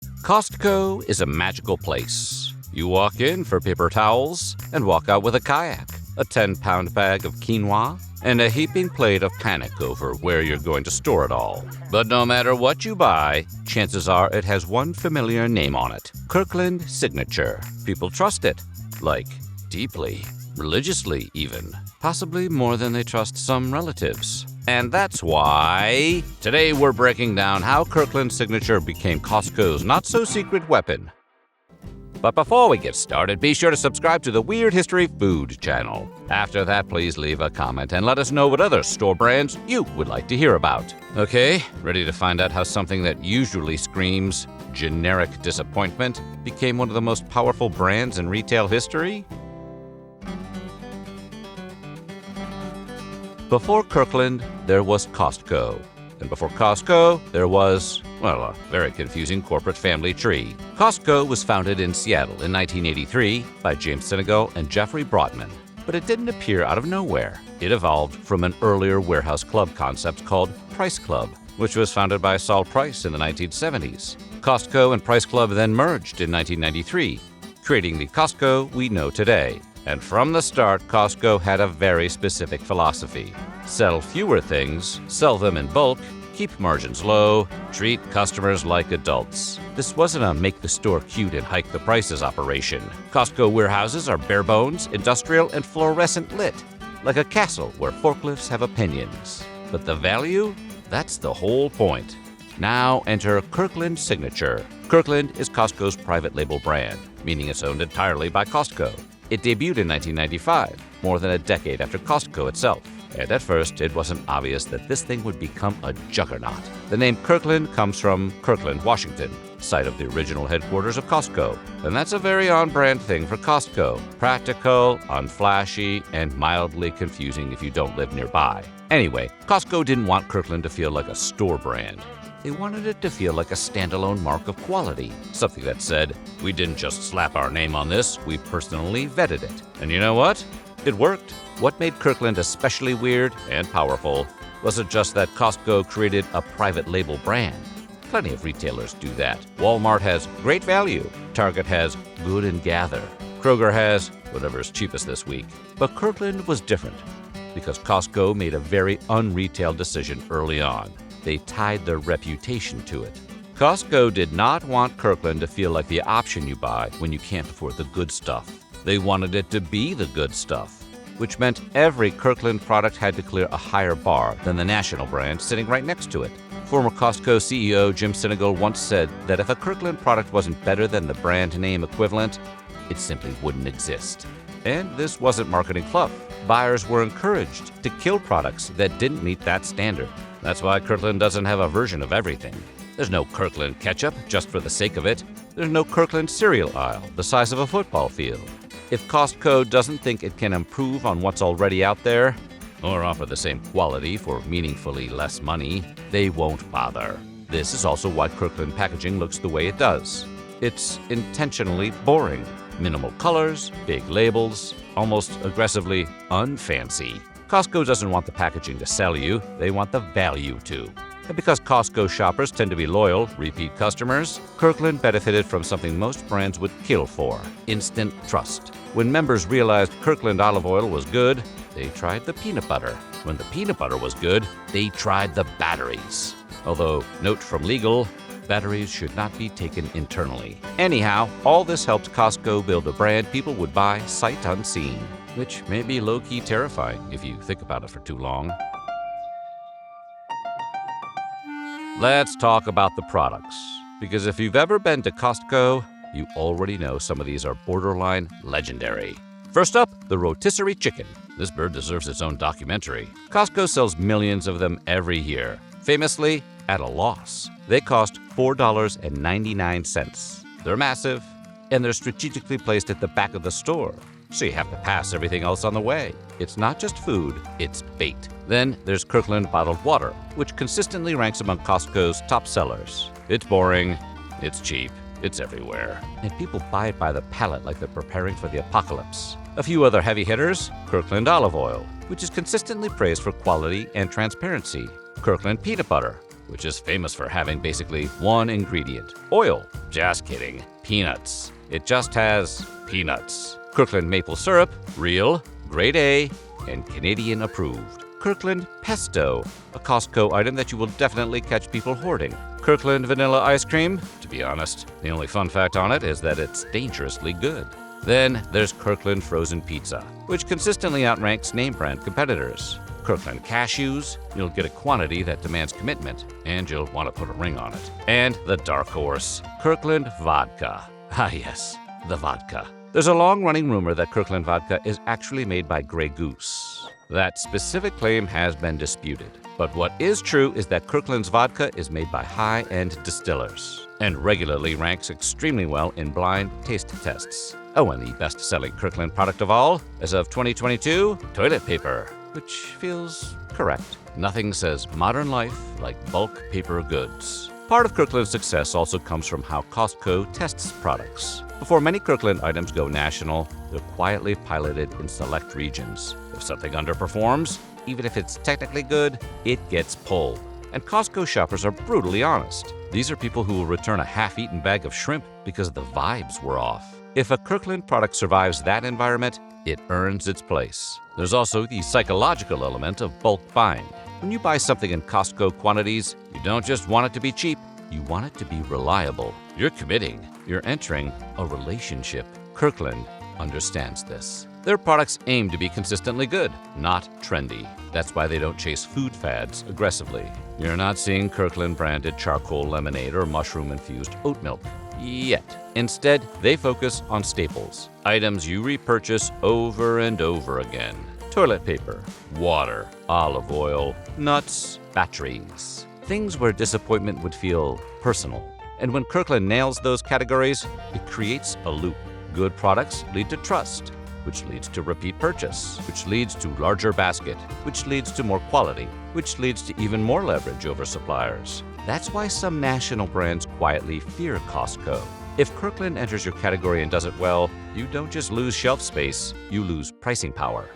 Costco is a magical place. You walk in for paper towels and walk out with a kayak, a 10-pound bag of quinoa, and a heaping plate of panic over where you're going to store it all. But no matter what you buy, chances are it has one familiar name on it: Kirkland Signature. People trust it, like deeply, religiously even, possibly more than they trust some relatives. And that's why today we're breaking down how Kirkland Signature became Costco's not-so-secret weapon. But before we get started, be sure to subscribe to the Weird History Food channel. After that, please leave a comment and let us know what other store brands you would like to hear about. Okay, ready to find out how something that usually screams generic disappointment became one of the most powerful brands in retail history? Before Kirkland, there was Costco. And before Costco, there was, well, a very confusing corporate family tree. Costco was founded in Seattle in 1983 by James Sinegal and Jeffrey Brotman. But it didn't appear out of nowhere. It evolved from an earlier warehouse club concept called Price Club, which was founded by Saul Price in the 1970s. Costco and Price Club then merged in 1993, creating the Costco we know today. And from the start, Costco had a very specific philosophy: sell fewer things, sell them in bulk, keep margins low, treat customers like adults. This wasn't a make the store cute and hike the prices operation. Costco warehouses are bare bones, industrial, and fluorescent lit, like a castle where forklifts have opinions. But the value? That's the whole point. Now enter Kirkland Signature. Kirkland is Costco's private label brand, meaning it's owned entirely by Costco. It debuted in 1995, more than a decade after Costco itself. And at first, it wasn't obvious that this thing would become a juggernaut. The name Kirkland comes from Kirkland, Washington, site of the original headquarters of Costco. And that's a very on-brand thing for Costco: practical, unflashy, and mildly confusing if you don't live nearby. Anyway, Costco didn't want Kirkland to feel like a store brand. They wanted it to feel like a standalone mark of quality, something that said, we didn't just slap our name on this, we personally vetted it. And you know what? It worked. What made Kirkland especially weird and powerful wasn't just that Costco created a private label brand. Plenty of retailers do that. Walmart has great value. Target has good and gather. Kroger has whatever's cheapest this week. But Kirkland was different because Costco made a very un-retail decision early on. They tied their reputation to it. Costco did not want Kirkland to feel like the option you buy when you can't afford the good stuff. They wanted it to be the good stuff, which meant every Kirkland product had to clear a higher bar than the national brand sitting right next to it. Former Costco CEO Jim Sinegal once said that if a Kirkland product wasn't better than the brand name equivalent, it simply wouldn't exist. And this wasn't marketing fluff. Buyers were encouraged to kill products that didn't meet that standard. That's why Kirkland doesn't have a version of everything. There's no Kirkland ketchup just for the sake of it. There's no Kirkland cereal aisle the size of a football field. If Costco doesn't think it can improve on what's already out there, or offer the same quality for meaningfully less money, they won't bother. This is also why Kirkland packaging looks the way it does. It's intentionally boring. Minimal colors, big labels, almost aggressively unfancy. Costco doesn't want the packaging to sell you, they want the value to. And because Costco shoppers tend to be loyal, repeat customers, Kirkland benefited from something most brands would kill for: instant trust. When members realized Kirkland olive oil was good, they tried the peanut butter. When the peanut butter was good, they tried the batteries. Although, note from legal, batteries should not be taken internally. Anyhow, all this helped Costco build a brand people would buy sight unseen, which may be low-key terrifying if you think about it for too long. Let's talk about the products, because if you've ever been to Costco, you already know some of these are borderline legendary. First up, the rotisserie chicken. This bird deserves its own documentary. Costco sells millions of them every year, famously at a loss. They cost $4.99. They're massive, and they're strategically placed at the back of the store, so you have to pass everything else on the way. It's not just food, it's bait. Then there's Kirkland bottled water, which consistently ranks among Costco's top sellers. It's boring, it's cheap, it's everywhere, and people buy it by the pallet like they're preparing for the apocalypse. A few other heavy hitters: Kirkland olive oil, which is consistently praised for quality and transparency. Kirkland peanut butter, which is famous for having basically one ingredient, oil. Just kidding. Peanuts. It just has peanuts. Kirkland maple syrup, real, grade A, and Canadian approved. Kirkland pesto, a Costco item that you will definitely catch people hoarding. Kirkland vanilla ice cream, to be honest, the only fun fact on it is that it's dangerously good. Then there's Kirkland frozen pizza, which consistently outranks name brand competitors. Kirkland cashews, you'll get a quantity that demands commitment, and you'll want to put a ring on it. And the dark horse, Kirkland vodka. Ah yes, the vodka. There's a long-running rumor that Kirkland vodka is actually made by Grey Goose. That specific claim has been disputed. But what is true is that Kirkland's vodka is made by high-end distillers and regularly ranks extremely well in blind taste tests. Oh, and the best-selling Kirkland product of all, as of 2022, toilet paper, which feels correct. Nothing says modern life like bulk paper goods. Part of Kirkland's success also comes from how Costco tests products. Before many Kirkland items go national, they're quietly piloted in select regions. If something underperforms, even if it's technically good, it gets pulled. And Costco shoppers are brutally honest. These are people who will return a half-eaten bag of shrimp because the vibes were off. If a Kirkland product survives that environment, it earns its place. There's also the psychological element of bulk buying. When you buy something in Costco quantities, you don't just want it to be cheap, you want it to be reliable. You're committing. You're entering a relationship. Kirkland understands this. Their products aim to be consistently good, not trendy. That's why they don't chase food fads aggressively. You're not seeing Kirkland-branded charcoal lemonade or mushroom-infused oat milk yet. Instead, they focus on staples, items you repurchase over and over again. Toilet paper, water, olive oil, nuts, batteries. Things where disappointment would feel personal. And when Kirkland nails those categories, it creates a loop. Good products lead to trust, which leads to repeat purchase, which leads to larger basket, which leads to more quality, which leads to even more leverage over suppliers. That's why some national brands quietly fear Costco. If Kirkland enters your category and does it well, you don't just lose shelf space, you lose pricing power.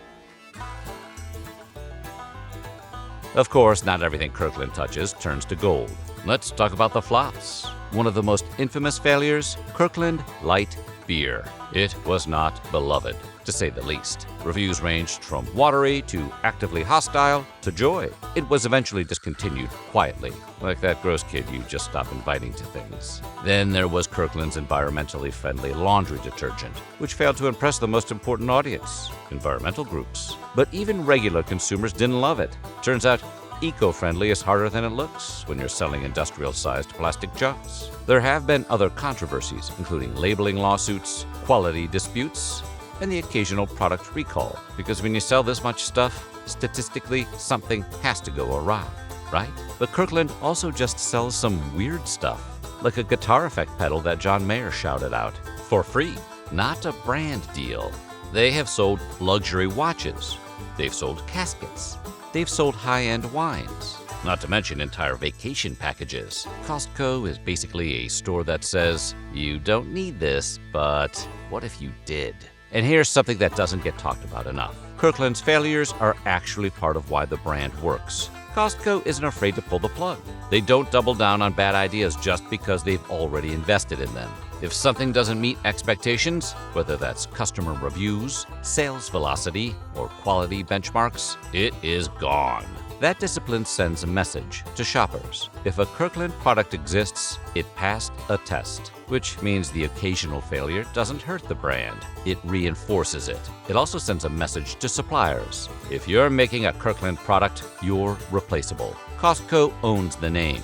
Of course, not everything Kirkland touches turns to gold. Let's talk about the flops. One of the most infamous failures, Kirkland Light Beer. It was not beloved, to say the least. Reviews ranged from watery to actively hostile to joy. It was eventually discontinued quietly, like that gross kid you just stopped inviting to things. Then there was Kirkland's environmentally friendly laundry detergent, which failed to impress the most important audience, environmental groups. But even regular consumers didn't love it. Turns out, eco-friendly is harder than it looks when you're selling industrial-sized plastic jars. There have been other controversies, including labeling lawsuits, quality disputes, and the occasional product recall. Because when you sell this much stuff, statistically, something has to go awry, right? But Kirkland also just sells some weird stuff, like a guitar effect pedal that John Mayer shouted out, for free, not a brand deal. They have sold luxury watches. They've sold caskets. They've sold high-end wines, not to mention entire vacation packages. Costco is basically a store that says, you don't need this, but what if you did? And here's something that doesn't get talked about enough. Kirkland's failures are actually part of why the brand works. Costco isn't afraid to pull the plug. They don't double down on bad ideas just because they've already invested in them. If something doesn't meet expectations, whether that's customer reviews, sales velocity, or quality benchmarks, it is gone. That discipline sends a message to shoppers. If a Kirkland product exists, it passed a test, which means the occasional failure doesn't hurt the brand. It reinforces it. It also sends a message to suppliers. If you're making a Kirkland product, you're replaceable. Costco owns the name.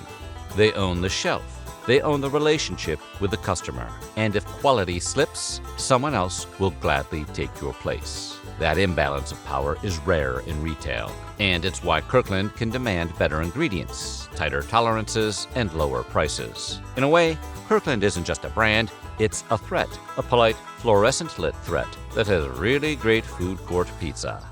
They own the shelf. They own the relationship with the customer. And if quality slips, someone else will gladly take your place. That imbalance of power is rare in retail. And it's why Kirkland can demand better ingredients, tighter tolerances, and lower prices. In a way, Kirkland isn't just a brand, it's a threat, a polite, fluorescent-lit threat that has really great food court pizza.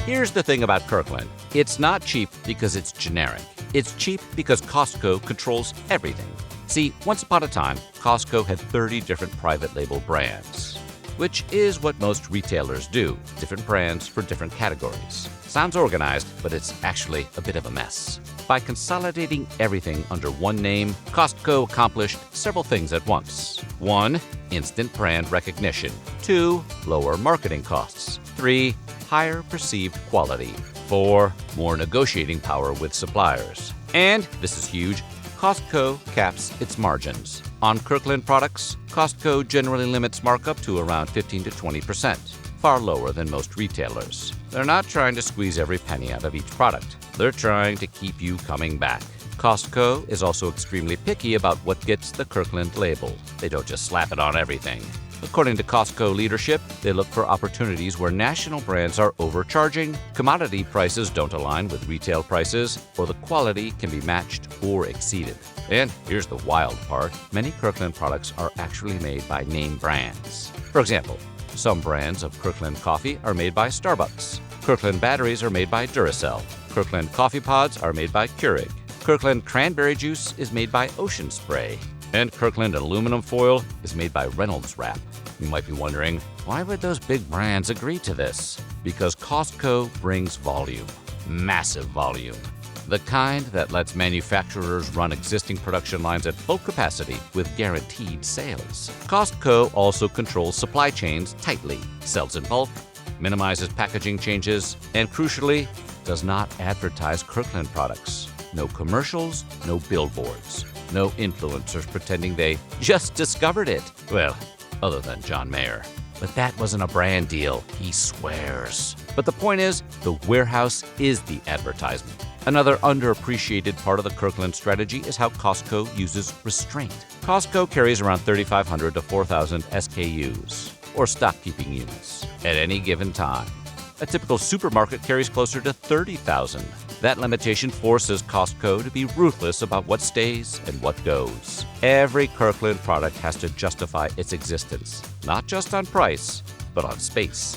Here's the thing about Kirkland. It's not cheap because it's generic. It's cheap because Costco controls everything. See, once upon a time, Costco had 30 different private label brands, which is what most retailers do, different brands for different categories. Sounds organized, but it's actually a bit of a mess. By consolidating everything under one name, Costco accomplished several things at once. 1. Instant brand recognition. 2. Lower marketing costs. 3. Higher perceived quality. 4. More negotiating power with suppliers. And, this is huge, Costco caps its margins. On Kirkland products, Costco generally limits markup to around 15 to 20%, far lower than most retailers. They're not trying to squeeze every penny out of each product. They're trying to keep you coming back. Costco is also extremely picky about what gets the Kirkland label. They don't just slap it on everything. According to Costco leadership, they look for opportunities where national brands are overcharging, commodity prices don't align with retail prices, or the quality can be matched or exceeded. And here's the wild part. Many Kirkland products are actually made by name brands. For example, some brands of Kirkland coffee are made by Starbucks. Kirkland batteries are made by Duracell. Kirkland coffee pods are made by Keurig. Kirkland cranberry juice is made by Ocean Spray. And Kirkland aluminum foil is made by Reynolds Wrap. You might be wondering, why would those big brands agree to this? Because Costco brings volume. Massive volume. The kind that lets manufacturers run existing production lines at full capacity with guaranteed sales. Costco also controls supply chains tightly, sells in bulk, minimizes packaging changes, and crucially, does not advertise Kirkland products. No commercials, no billboards. No influencers pretending they just discovered it. Well, other than John Mayer. But that wasn't a brand deal, he swears. But the point is, the warehouse is the advertisement. Another underappreciated part of the Kirkland strategy is how Costco uses restraint. Costco carries around 3,500 to 4,000 SKUs, or stock-keeping units, at any given time. A typical supermarket carries closer to 30,000. That limitation forces Costco to be ruthless about what stays and what goes. Every Kirkland product has to justify its existence, not just on price, but on space.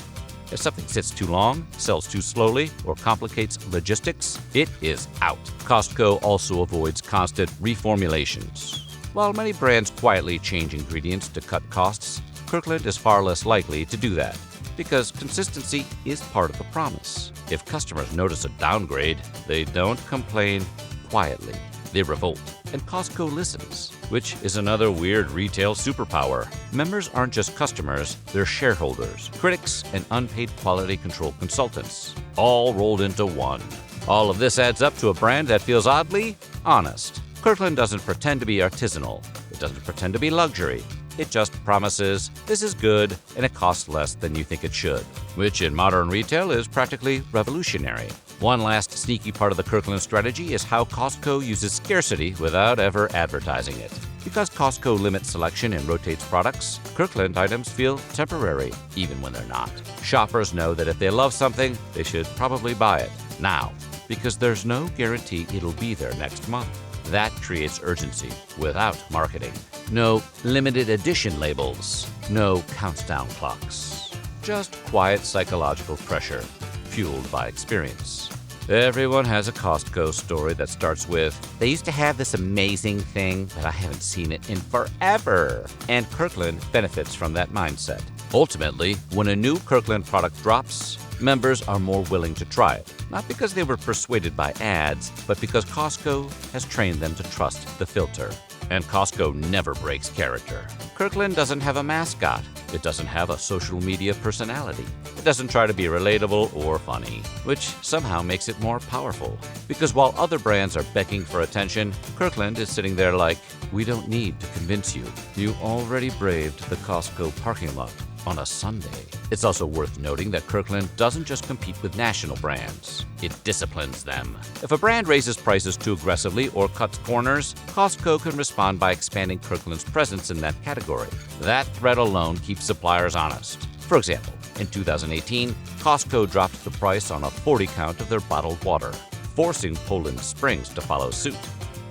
If something sits too long, sells too slowly, or complicates logistics, it is out. Costco also avoids constant reformulations. While many brands quietly change ingredients to cut costs, Kirkland is far less likely to do that, because consistency is part of the promise. If customers notice a downgrade, they don't complain quietly. They revolt, and Costco listens, which is another weird retail superpower. Members aren't just customers, they're shareholders, critics, and unpaid quality control consultants, all rolled into one. All of this adds up to a brand that feels oddly honest. Kirkland doesn't pretend to be artisanal. It doesn't pretend to be luxury. It just promises this is good and it costs less than you think it should, which in modern retail is practically revolutionary. One last sneaky part of the Kirkland strategy is how Costco uses scarcity without ever advertising it. Because Costco limits selection and rotates products, Kirkland items feel temporary, even when they're not. Shoppers know that if they love something, they should probably buy it now, because there's no guarantee it'll be there next month. That creates urgency without marketing. No limited edition labels, no countdown clocks. Just quiet psychological pressure, fueled by experience. Everyone has a Costco story that starts with, "They used to have this amazing thing, but I haven't seen it in forever." And Kirkland benefits from that mindset. Ultimately, when a new Kirkland product drops, members are more willing to try it. Not because they were persuaded by ads, but because Costco has trained them to trust the filter. And Costco never breaks character. Kirkland doesn't have a mascot. It doesn't have a social media personality. It doesn't try to be relatable or funny, which somehow makes it more powerful. Because while other brands are begging for attention, Kirkland is sitting there like, "We don't need to convince you. You already braved the Costco parking lot on a Sunday." It's also worth noting that Kirkland doesn't just compete with national brands. It disciplines them. If a brand raises prices too aggressively or cuts corners, Costco can respond by expanding Kirkland's presence in that category. That threat alone keeps suppliers honest. For example, in 2018, Costco dropped the price on a 40 count of their bottled water, forcing Poland Springs to follow suit.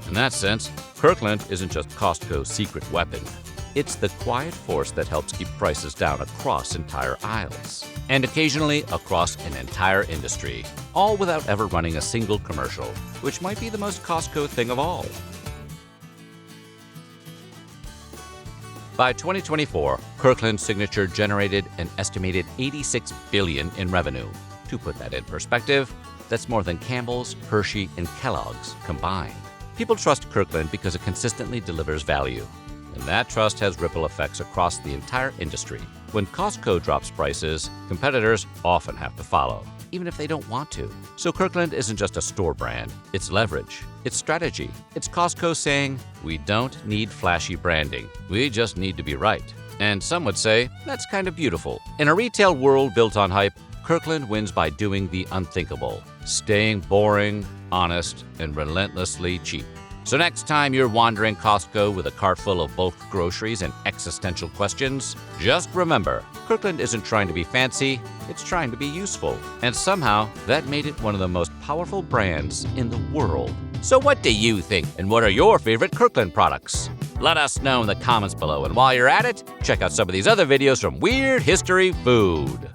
In that sense, Kirkland isn't just Costco's secret weapon. It's the quiet force that helps keep prices down across entire aisles, and occasionally across an entire industry, all without ever running a single commercial, which might be the most Costco thing of all. By 2024, Kirkland Signature generated an estimated $86 billion in revenue. To put that in perspective, that's more than Campbell's, Hershey, and Kellogg's combined. People trust Kirkland because it consistently delivers value. And that trust has ripple effects across the entire industry. When Costco drops prices, competitors often have to follow, even if they don't want to. So Kirkland isn't just a store brand, it's leverage, it's strategy. It's Costco saying, we don't need flashy branding, we just need to be right. And some would say, that's kind of beautiful. In a retail world built on hype, Kirkland wins by doing the unthinkable, staying boring, honest, and relentlessly cheap. So next time you're wandering Costco with a cart full of bulk groceries and existential questions, just remember, Kirkland isn't trying to be fancy, it's trying to be useful. And somehow, that made it one of the most powerful brands in the world. So what do you think, and what are your favorite Kirkland products? Let us know in the comments below, and while you're at it, check out some of these other videos from Weird History Food.